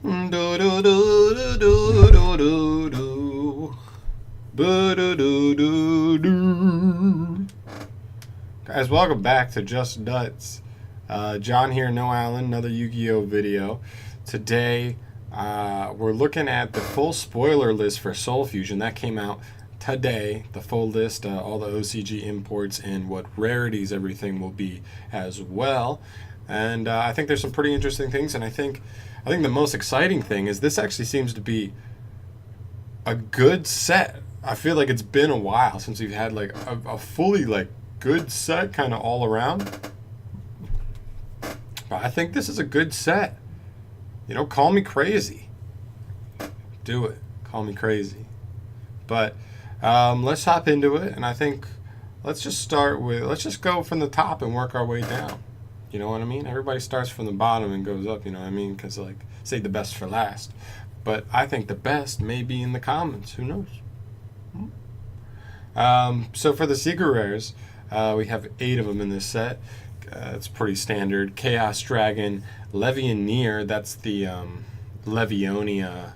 Do do do do do do do do do do do. Guys, welcome back to Just Nuts. John here, no Allen, another Yu-Gi-Oh video. Today, we're looking at the full spoiler list for Soul Fusion. That came out today. The full list, all the OCG imports, and what rarities everything will be as well. And I think there's some pretty interesting things, and I think the most exciting thing is this actually seems to be a good set. I feel like it's been a while since we've had like a fully like good set kind of all around. But I think this is a good set. You know, call me crazy. Do it. Call me crazy. But let's hop into it, and I think let's just go from the top and work our way down. You know what I mean? Everybody starts from the bottom and goes up, you know what I mean? Because, like, say the best for last. But I think the best may be in the commons. Who knows? So for the secret rares, we have 8 of them in this set. It's pretty standard. Chaos Dragon, Levianeer, that's the Levionia.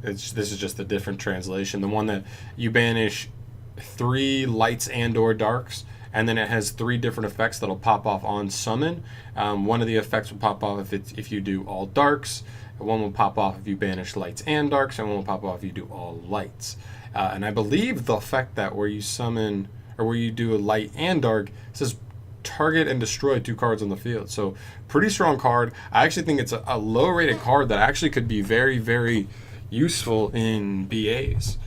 This is just a different translation. The one that you banish 3 lights and or darks, and then it has 3 different effects that'll pop off on summon. One of the effects will pop off if you do all darks. One will pop off if you banish lights and darks, and one will pop off if you do all lights. And I believe the effect that where you summon or where you do a light and dark says target and destroy 2 cards on the field. So pretty strong card. I actually think it's a low rated card that actually could be very, very useful in BAs.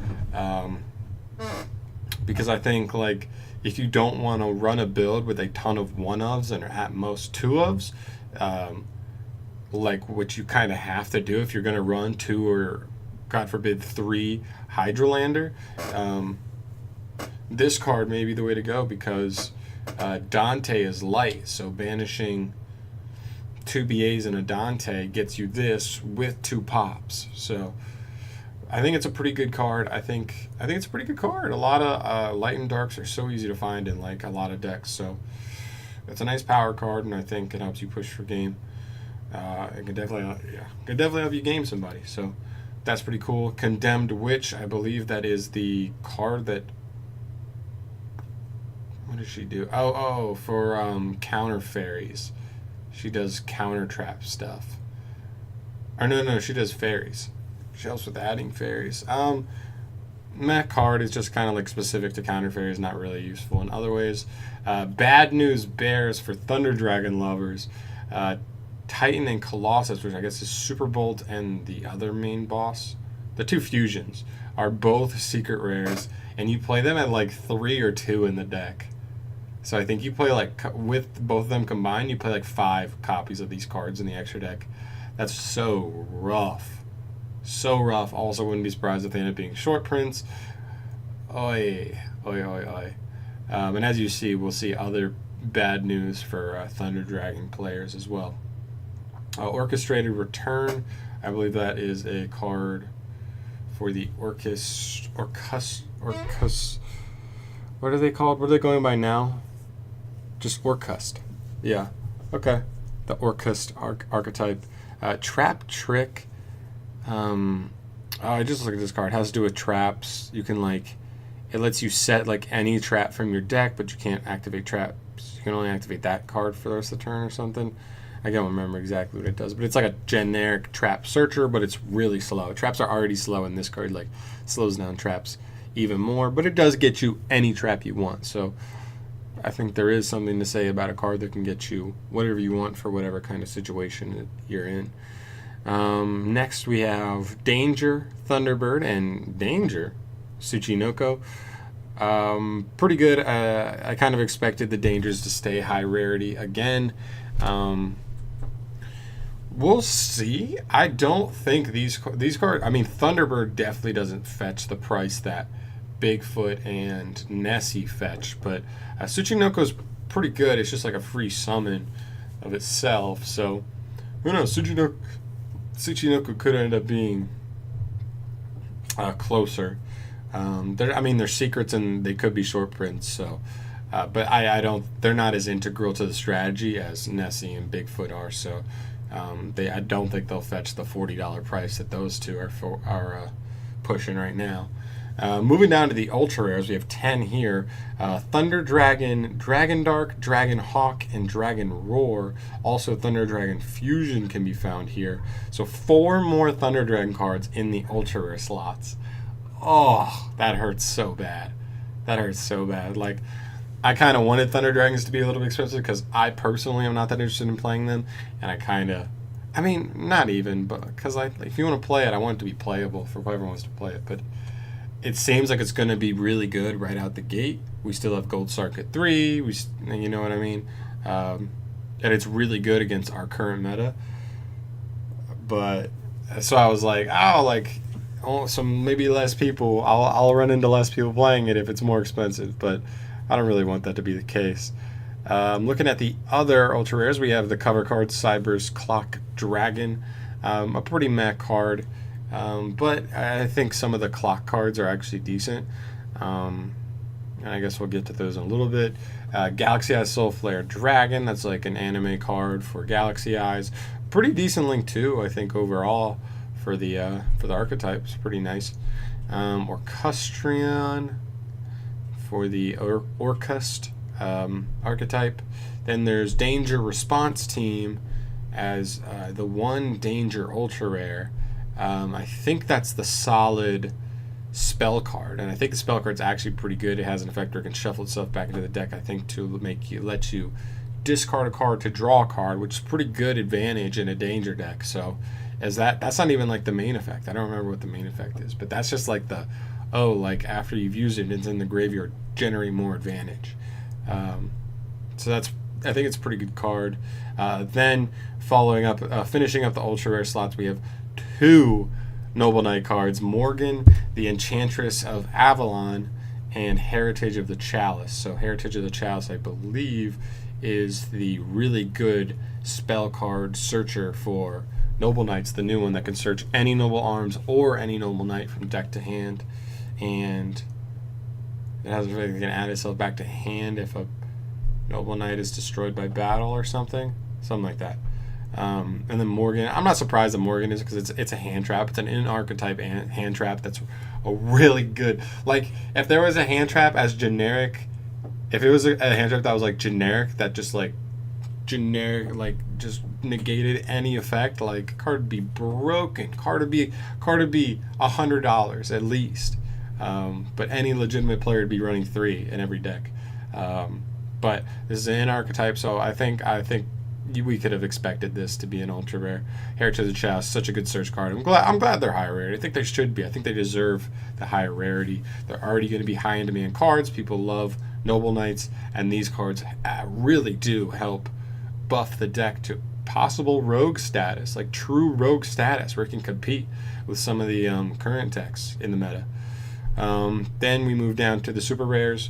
Because I think like if you don't want to run a build with a ton of 1-ofs and at most 2-ofs, like what you kind of have to do if you're going to run 2 or God forbid 3 Hydralander, this card may be the way to go because Dante is light, so banishing 2 BAs and a Dante gets you this with 2 pops. So I think it's a pretty good card. I think it's a pretty good card. A lot of light and darks are so easy to find in like a lot of decks. So it's a nice power card, and I think it helps you push for game. It could definitely help you game somebody. So that's pretty cool. Condemned Witch, I believe that is the card that. What does she do? Oh, for counter fairies. She does counter trap stuff. Or no, she does fairies. She helps with adding fairies. That card is just kind of like specific to counter fairies, not really useful in other ways. Bad News Bears for Thunder Dragon lovers. Titan and Colossus, which I guess is Super Bolt and the other main boss. The 2 fusions are both secret rares, and you play them at like 3 or 2 in the deck. So I think you play like, with both of them combined, you play like 5 copies of these cards in the extra deck. That's so rough. So rough. Also, wouldn't be surprised if they end up being short prints. Oi. And as you see, we'll see other bad news for Thunder Dragon players as well. Orchestrated Return. I believe that is a card for the Orcus. What are they called? What are they going by now? Just Orcust. Yeah. Okay. The Orcust archetype. Trap Trick. I just looked at this card. It has to do with traps. You can like, it lets you set like any trap from your deck, but you can't activate traps. You can only activate that card for the rest of the turn or something. I don't remember exactly what it does, but it's like a generic trap searcher, but it's really slow. Traps are already slow, and this card like slows down traps even more, but it does get you any trap you want. So I think there is something to say about a card that can get you whatever you want for whatever kind of situation you're in. Next we have Danger Thunderbird and Danger Tsuchinoko. Pretty good. I kind of expected the Dangers to stay high rarity again. We'll see. I don't think these cards. I mean, Thunderbird definitely doesn't fetch the price that Bigfoot and Nessie fetch, but Tsuchinoko's pretty good. It's just like a free summon of itself. So who knows? Tsuchinoko could end up being closer. They're secrets and they could be short prints. So, but I don't. They're not as integral to the strategy as Nessie and Bigfoot are. So, I don't think they'll fetch the $40 price that those two are pushing right now. Moving down to the ultra rares, we have 10 here. Thunder Dragon, Dragon Dark, Dragon Hawk, and Dragon Roar. Also, Thunder Dragon Fusion can be found here. So 4 more Thunder Dragon cards in the ultra rare slots. Oh, that hurts so bad. That hurts so bad. Like, I kind of wanted Thunder Dragons to be a little bit expensive because I personally am not that interested in playing them, and I mean, not even, but because if you want to play it, I want it to be playable for whoever wants to play it. But it seems like it's going to be really good right out the gate. We still have Gold Circuit 3, you know what I mean? And it's really good against our current meta. But, so I was like, so maybe less people, I'll run into less people playing it if it's more expensive. But I don't really want that to be the case. Looking at the other ultra rares, we have the cover card Cyber's Clock Dragon, a pretty meh card. But I think some of the clock cards are actually decent. And I guess we'll get to those in a little bit. Galaxy Eyes Soul Flare Dragon, that's like an anime card for Galaxy Eyes. Pretty decent link too, I think, overall for the archetypes. Pretty nice. Orcustrion for the Orcust archetype. Then there's Danger Response Team as the one Danger Ultra Rare. I think that's the solid spell card, and I think the spell card's actually pretty good. It has an effect where it can shuffle itself back into the deck, I think, to let you discard a card to draw a card, which is pretty good advantage in a danger deck. So that's not even like the main effect. I don't remember what the main effect is, but that's just like like after you've used it, it's in the graveyard, generating more advantage. So I think it's a pretty good card. Then following up, finishing up the ultra rare slots, we have 2 Noble Knight cards, Morgan, the Enchantress of Avalon, and Heritage of the Chalice. So Heritage of the Chalice, I believe, is the really good spell card searcher for Noble Knights, the new one that can search any Noble Arms or any Noble Knight from deck to hand. And it can add itself back to hand if a Noble Knight is destroyed by battle or something like that. And then Morgan, I'm not surprised that Morgan is, because it's a hand trap. It's an in-archetype hand trap that's a really good, like, if there was a hand trap as generic, if it was a hand trap that was like generic, that just like generic, like just negated any effect, like card would be broken. Card would be $100 at least. But any legitimate player would be running 3 in every deck. But this is an archetype, so I think we could have expected this to be an ultra rare. Heritage of the Chalice, such a good search card. I'm glad they're higher rarity. I think they should be. I think they deserve the higher rarity. They're already going to be high in demand cards. People love Noble Knights, and these cards really do help buff the deck to possible rogue status, like true rogue status, where it can compete with some of the current decks in the meta. Then we move down to the super rares.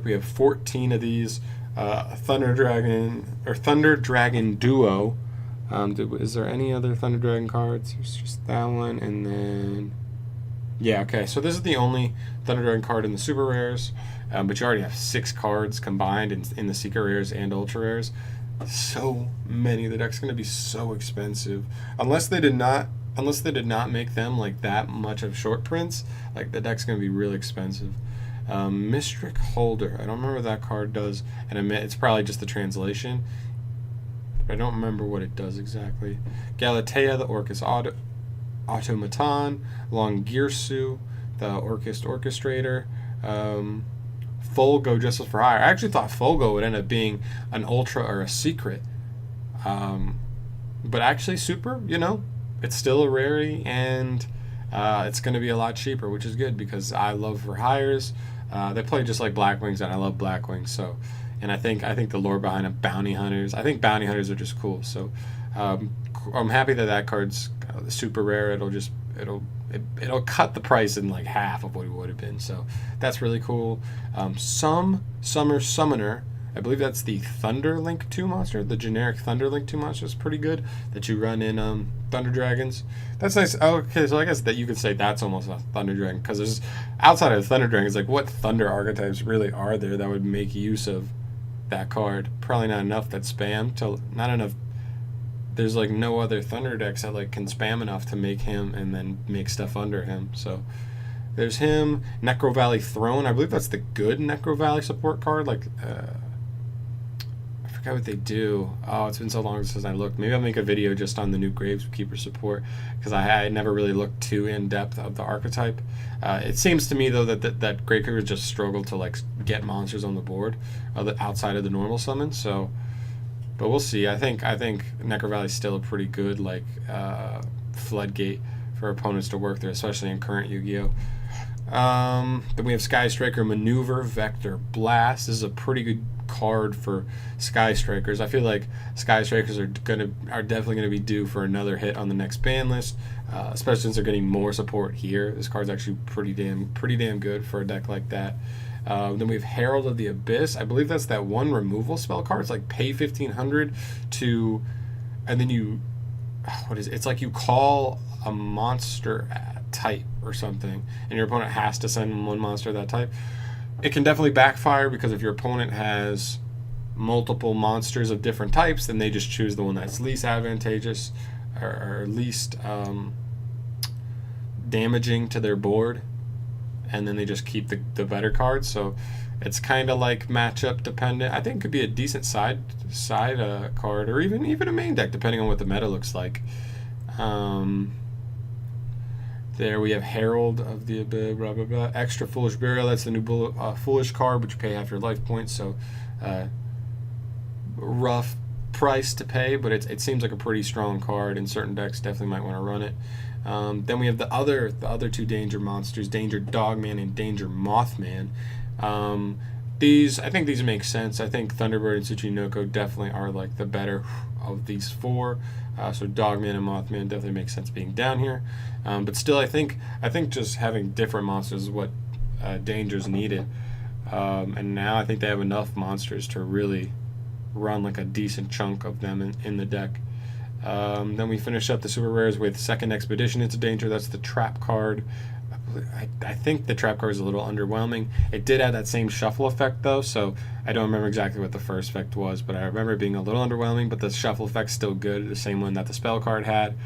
We have 14 of these. Thunder Dragon Duo. Is there any other Thunder Dragon cards? There's just that one, and then okay. So this is the only Thunder Dragon card in the super rares, but you already have 6 cards combined in the secret rares and ultra rares. So many. The deck's going to be so expensive unless they did not make them like that much of short prints. Like, the deck's going to be really expensive. Mystic Holder. I don't remember what that card does, and it's probably just the translation. But I don't remember what it does exactly. Galatea, the Orcus Automaton. Longirsu, the Orcus Orchestrator. Folgo, Justice for Hire. I actually thought Folgo would end up being an ultra or a secret. But actually, super, it's still a rarity, and it's going to be a lot cheaper, which is good because I love for hires. They play just like Blackwings, and I love Blackwings. So, and I think the lore behind it, Bounty Hunters. I think Bounty Hunters are just cool. So, I'm happy that card's super rare. It'll cut the price in like half of what it would have been. So that's really cool. Summer Summoner. I believe that's the Thunder Link 2 monster. The generic Thunder Link 2 monster is pretty good that you run in Thunder Dragons. That's nice. Oh, okay, so I guess that you could say that's almost a Thunder Dragon, because there's, outside of Thunder Dragons, like, what Thunder archetypes really are there that would make use of that card? Probably not enough that spam, not enough there's like no other Thunder decks that like can spam enough to make him and then make stuff under him. So there's him. Necro Valley Throne. I believe that's the good Necro Valley support card. Like, I forgot what they do. Oh, it's been so long since I looked. Maybe I'll make a video just on the new Gravekeeper support, because I never really looked too in depth of the archetype. It seems to me though that Gravekeepers just struggle to like get monsters on the board outside of the normal summon. So, but we'll see. I think Necro Valley's still a pretty good like floodgate for opponents to work through, especially in current Yu-Gi-Oh. Then we have Sky Striker Maneuver Vector Blast. This is a pretty good card for Sky Strikers. I feel like Sky Strikers are definitely gonna be due for another hit on the next ban list, especially since they're getting more support here. This card's actually pretty damn good for a deck like that. Then we have Herald of the Abyss. I believe that's that one removal spell card. It's like pay 1,500 to, and then you, what is it? It's like you call a monster type or something, and your opponent has to send one monster of that type. It can definitely backfire, because if your opponent has multiple monsters of different types, then they just choose the one that's least advantageous or least damaging to their board, and then they just keep the better cards. So it's kind of like matchup dependent. I think it could be a decent side card, or even a main deck, depending on what the meta looks like. There we have Herald of the Abyss, blah, blah, blah. Extra Foolish Burial. That's the new Foolish card, which you pay half your life points. So rough price to pay, but it seems like a pretty strong card. In certain decks, definitely might want to run it. Then we have the other two Danger monsters, Danger Dogman and Danger Mothman. I think these make sense. I think Thunderbird and Tsuchinoko definitely are like the better of these four. So Dogman and Mothman definitely makes sense being down here. But still, I think just having different monsters is what Danger's needed. And now I think they have enough monsters to really run like a decent chunk of them in the deck. Then we finish up the super rares with Second Expedition into Danger. That's the trap card. I think the trap card is a little underwhelming. It did have that same shuffle effect though, so I don't remember exactly what the first effect was, but I remember it being a little underwhelming, but the shuffle effect's still good, the same one that the spell card had.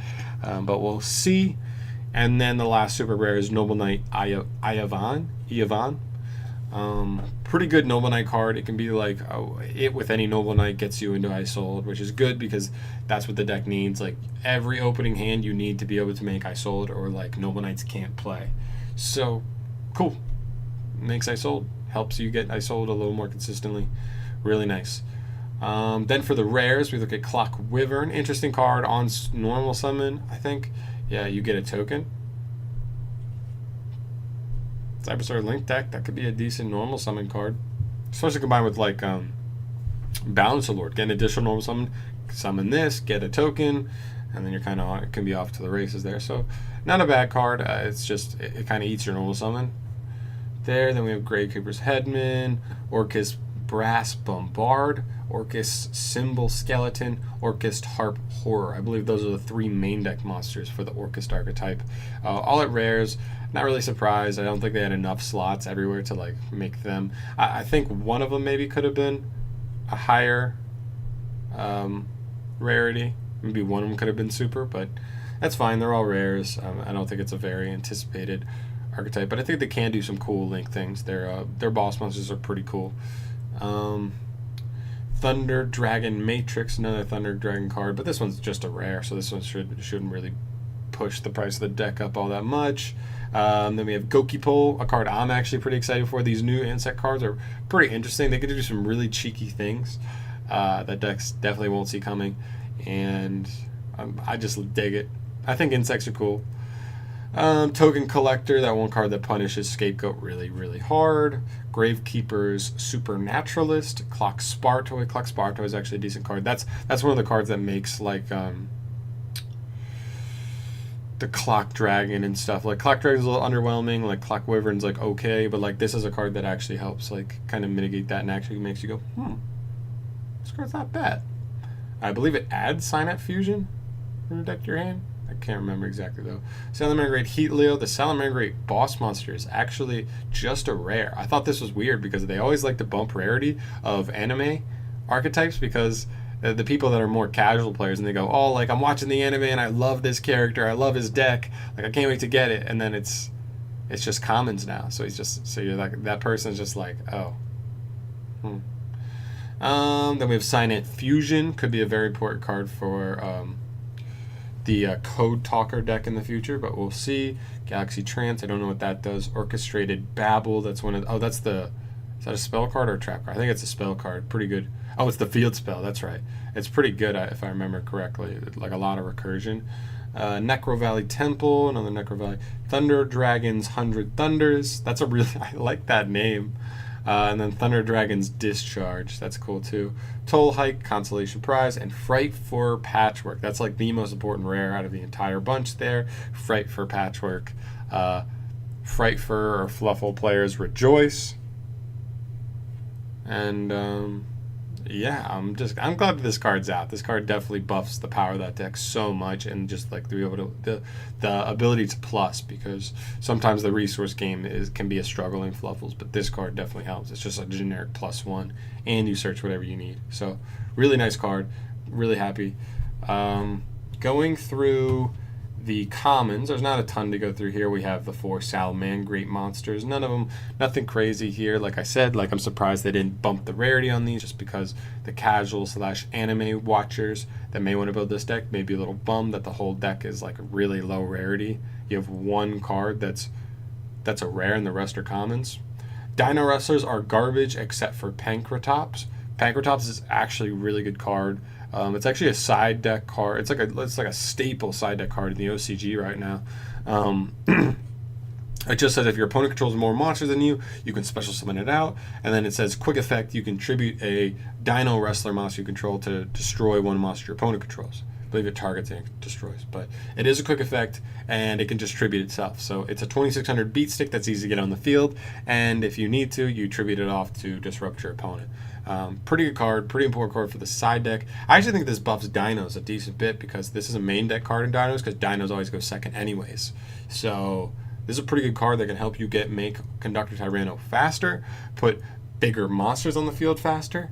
But we'll see. And then the last super rare is Noble Knight Iavan. Pretty good Noble Knight card. It can be like it with any Noble Knight gets you into Isolde, which is good because that's what the deck needs. Like every opening hand you need to be able to make Isolde, or like Noble Knights can't play. So cool. Makes Isolde. Helps you get Isolde a little more consistently. Really nice. Then for the rares, we look at Clock Wyvern. Interesting card on normal summon, I think. Yeah, you get a token. Cyberstar Link deck, that could be a decent normal summon card. Especially combined with like Balancer Lord. Get an additional normal summon this, get a token, and then you're kind of, it can be off to the races there. So not a bad card. It's just, it kind of eats your normal summon. There, then we have Gravekeeper's Headman, Orcus Brass Bombard, Orcus Symbol Skeleton, Orcus Harp Horror. I believe those are the three main deck monsters for the Orcus archetype. All at rares. Not really surprised. I don't think they had enough slots everywhere to like make them. I think one of them maybe could have been a higher rarity. Maybe one of them could have been super, but that's fine. They're all rares. I don't think it's a very anticipated archetype, but I think they can do some cool Link things. Their boss monsters are pretty cool. Thunder Dragon Matrix, another Thunder Dragon card, but this one's just a rare, so this one shouldn't really push the price of the deck up all that much. Then we have Gokipole, a card I'm actually pretty excited for. These new insect cards are pretty interesting. They could do some really cheeky things that decks definitely won't see coming, and I just dig it. I think insects are cool. Token Collector, that one card that punishes Scapegoat really, really hard. Gravekeeper's Supernaturalist. Clock Spartoy. Clock Spartoy is actually a decent card. That's one of the cards that makes like the Clock Dragon and stuff. Like Clock Dragon's a little underwhelming. Like Clock Wyvern's like okay, but like this is a card that actually helps like kind of mitigate that and actually makes you go, this card's not bad. I believe it adds Synapse Fusion from your deck to your hand. I can't remember exactly though. Salamangreat Heat Leo. The Salamangreat boss monster is actually just a rare. I thought this was weird because they always like to bump rarity of anime archetypes because the people that are more casual players and they go, oh, like I'm watching the anime and I love this character, I love his deck, like I can't wait to get it, and then it's just commons now. So you're like, that person's just like, oh. Then we have Cyanide Fusion, could be a very important card for the Code Talker deck in the future, but we'll see. Galaxy Trance, I don't know what that does. Orchestrated Babble, that's one of, is that a spell card or a trap card? I think it's a spell card, pretty good. Oh, it's the field spell, that's right. It's pretty good if I remember correctly, like a lot of recursion. Necro Valley Temple, another Necro Valley. Thunder Dragon's 100 Thunders, that's a really, I like that name. And then Thunder Dragon's Discharge, that's cool too. Toll Hike, Consolation Prize, and Fright for Patchwork. That's like the most important rare out of the entire bunch there. Fright for Patchwork. Fright for or Fluffle players rejoice. And yeah, I'm glad that this card's out. This card definitely buffs the power of that deck so much, and just like the ability to plus, because sometimes the resource game can be a struggle in Fluffles, but this card definitely helps. It's just a generic +1, and you search whatever you need. So really nice card, really happy. Going through the commons, there's not a ton to go through here. We have the 4 Salamangreat monsters. None of them, nothing crazy here. Like I said, like I'm surprised they didn't bump the rarity on these, just because the casual / anime watchers that may want to build this deck may be a little bummed that the whole deck is like really low rarity. You have one card that's a rare and the rest are commons. Dino Wrestlers are garbage except for Pankratops. Pankratops is actually a really good card. It's actually a side deck card. It's like a staple side deck card in the OCG right now. It just says if your opponent controls more monsters than you, you can special summon it out. And then it says quick effect, you can tribute a Dino Wrestler monster you control to destroy one monster your opponent controls. I believe it targets and destroys. But it is a quick effect, and it can just tribute itself. So it's a 2600 beat stick that's easy to get on the field. And if you need to, you tribute it off to disrupt your opponent. Pretty good card, pretty important card for the side deck. I actually think this buffs Dinos a decent bit, because this is a main deck card in Dinos, because Dinos always go second anyways. So this is a pretty good card that can help you make Conductor Tyranno faster, put bigger monsters on the field faster.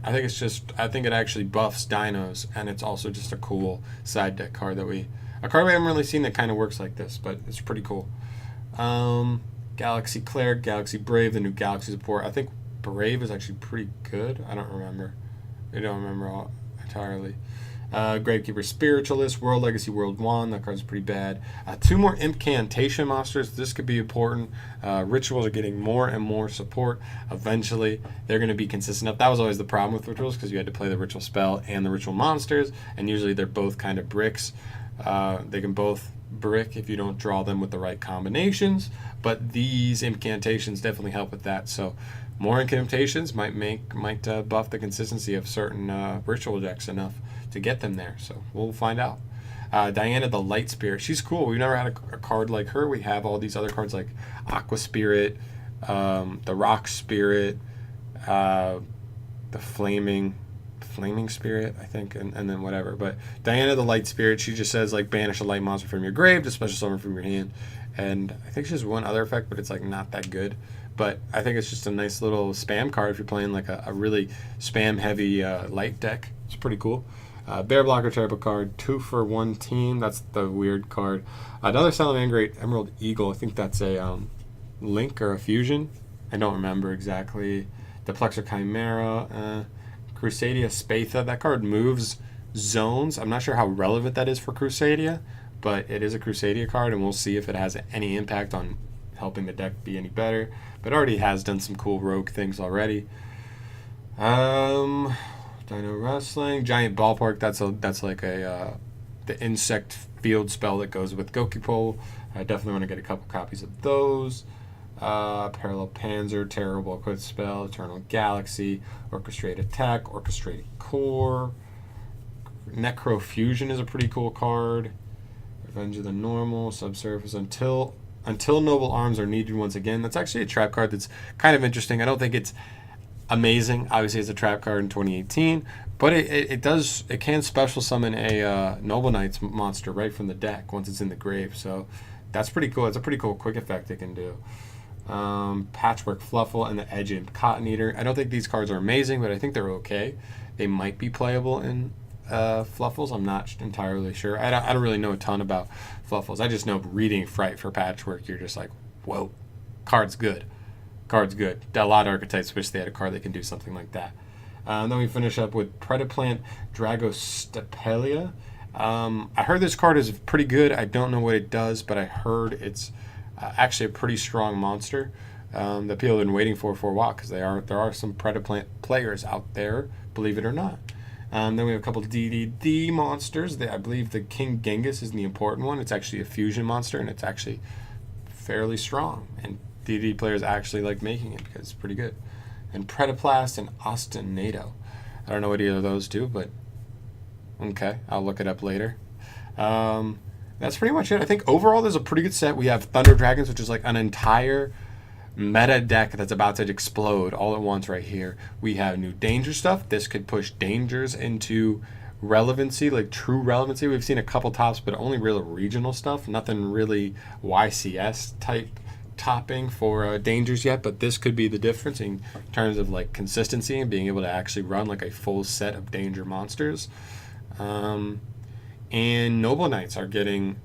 I think it actually buffs Dinos, and it's also just a cool side deck card we haven't really seen that kind of works like this, but it's pretty cool. Galaxy Cleric, Galaxy Brave, the new Galaxy support. I think Brave is actually pretty good. I don't remember all entirely. Gravekeeper Spiritualist, World Legacy World 1, that card's pretty bad. 2 more Incantation monsters, this could be important. Rituals are getting more and more support. Eventually, they're going to be consistent enough. That was always the problem with Rituals, because you had to play the Ritual spell and the Ritual monsters, and usually they're both kind of bricks. They can both brick if you don't draw them with the right combinations, but these Incantations definitely help with that. So more Incantations might buff the consistency of certain Ritual decks enough to get them there. So we'll find out. Diana the Light Spirit, she's cool. We've never had a card like her. We have all these other cards like Aqua Spirit, the Rock Spirit, the Flaming Spirit, I think, and then whatever. But Diana the Light Spirit, she just says like banish a light monster from your grave to special summon from your hand. And I think she has one other effect, but it's like not that good. But I think it's just a nice little spam card if you're playing like a really spam heavy light deck. It's pretty cool. Bear Blocker Turbo card, 2 for 1 team. That's the weird card. Another Salamangreat Emerald Eagle. I think that's a link or a fusion. I don't remember exactly. Deplexer Chimera. Crusadia Spatha. That card moves zones. I'm not sure how relevant that is for Crusadia, but it is a Crusadia card, and we'll see if it has any impact on helping the deck be any better. But it already has done some cool rogue things already. Dino Wrestling, Giant Ballpark. That's like the insect field spell that goes with Gokipole. I definitely want to get a couple copies of those. Parallel Panzer, Terrible Equipped Spell, Eternal Galaxy, Orchestrate Attack, Orchestrate Core. Necro Fusion is a pretty cool card. Revenge of the Normal, Subsurface, Until Noble Arms are needed once again. That's actually a trap card that's kind of interesting. I don't think it's amazing. Obviously, it's a trap card in 2018, but it can special summon a Noble Knights monster right from the deck once it's in the grave. So that's pretty cool. It's a pretty cool quick effect it can do. Patchwork Fluffle, and the Edge Imp Cotton Eater. I don't think these cards are amazing, but I think they're okay. They might be playable in Fluffles. I'm not entirely sure. I don't really know a ton about Fluffles. I just know reading Fright for Patchwork, you're just like, whoa, card's good. Card's good. A lot of archetypes wish they had a card that can do something like that. Then we finish up with Predaplant Dragostapelia. I heard this card is pretty good. I don't know what it does, but I heard it's actually a pretty strong monster that people have been waiting for a while, because there are some Predaplant players out there, believe it or not. Then we have a couple DDD monsters. I believe the King Genghis is the important one. It's actually a fusion monster, and it's actually fairly strong. And DDD players actually like making it because it's pretty good. And Predaplast and Ostinato. I don't know what either of those do, but okay, I'll look it up later. That's pretty much it. I think overall there's a pretty good set. We have Thunder Dragons, which is like an entire meta deck that's about to explode all at once right here. We have new danger stuff. This could push dangers into relevancy, like true relevancy. We've seen a couple tops, but only real regional stuff. Nothing really YCS type topping for dangers yet, but this could be the difference in terms of like consistency and being able to actually run like a full set of danger monsters. And Noble Knights are getting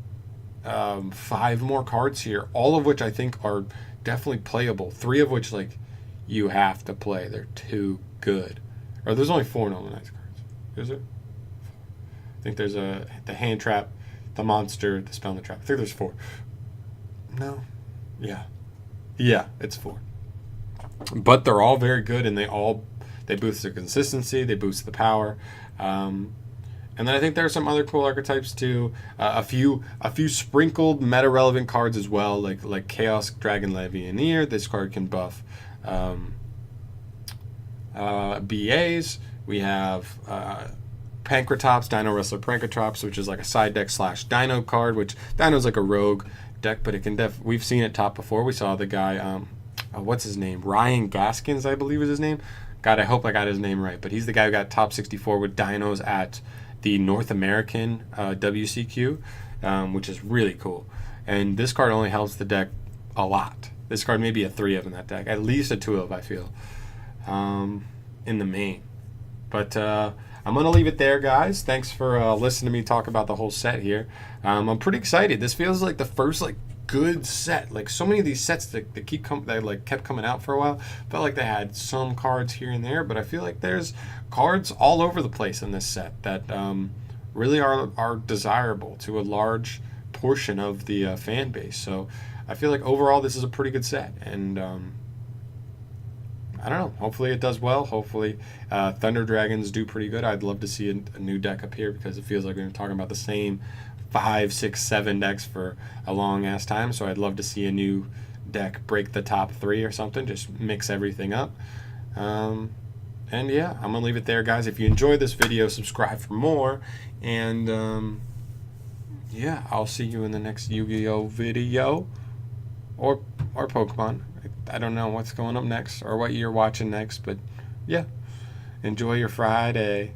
5 more cards here, all of which I think are definitely playable. 3 of which like you have to play. They're too good. Or there's only 4 Noble Knights cards. Is there? I think there's the Hand Trap, the Monster, the Spell and the Trap. I think there's 4. No. Yeah, it's 4. But they're all very good, and they boost the consistency, they boost the power. And then I think there are some other cool archetypes too. A few sprinkled meta relevant cards as well, like Chaos Dragon Levianeer. This card can buff BAs. We have Pankratops, Dino Wrestler Pankratops, which is like a side deck / Dino card, which Dino's like a rogue deck, but it can we've seen it top before. We saw the guy, what's his name? Ryan Gaskins, I believe is his name. God, I hope I got his name right. But he's the guy who got top 64 with Dinos at the North American WCQ, which is really cool. And this card only helps the deck a lot. This card may be a 3 of in that deck, at least a 2 of, I feel, in the main. But I'm going to leave it there, guys. Thanks for listening to me talk about the whole set here. I'm pretty excited. This feels like the first good set. Like so many of these sets that kept coming out for a while, felt like they had some cards here and there, but I feel like there's cards all over the place in this set that really are desirable to a large portion of the fan base. So I feel like overall this is a pretty good set, and I don't know. Hopefully it does well. Hopefully Thunder Dragons do pretty good. I'd love to see a new deck appear, because it feels like we've been talking about the same 5, 6, 7 decks for a long ass time. So I'd love to see a new deck break the top 3 or something. Just mix everything up. And yeah, I'm gonna leave it there, guys. If you enjoyed this video, subscribe for more. And yeah, I'll see you in the next Yu-Gi-Oh video or Pokemon. I don't know what's going up next or what you're watching next, but yeah, enjoy your Friday.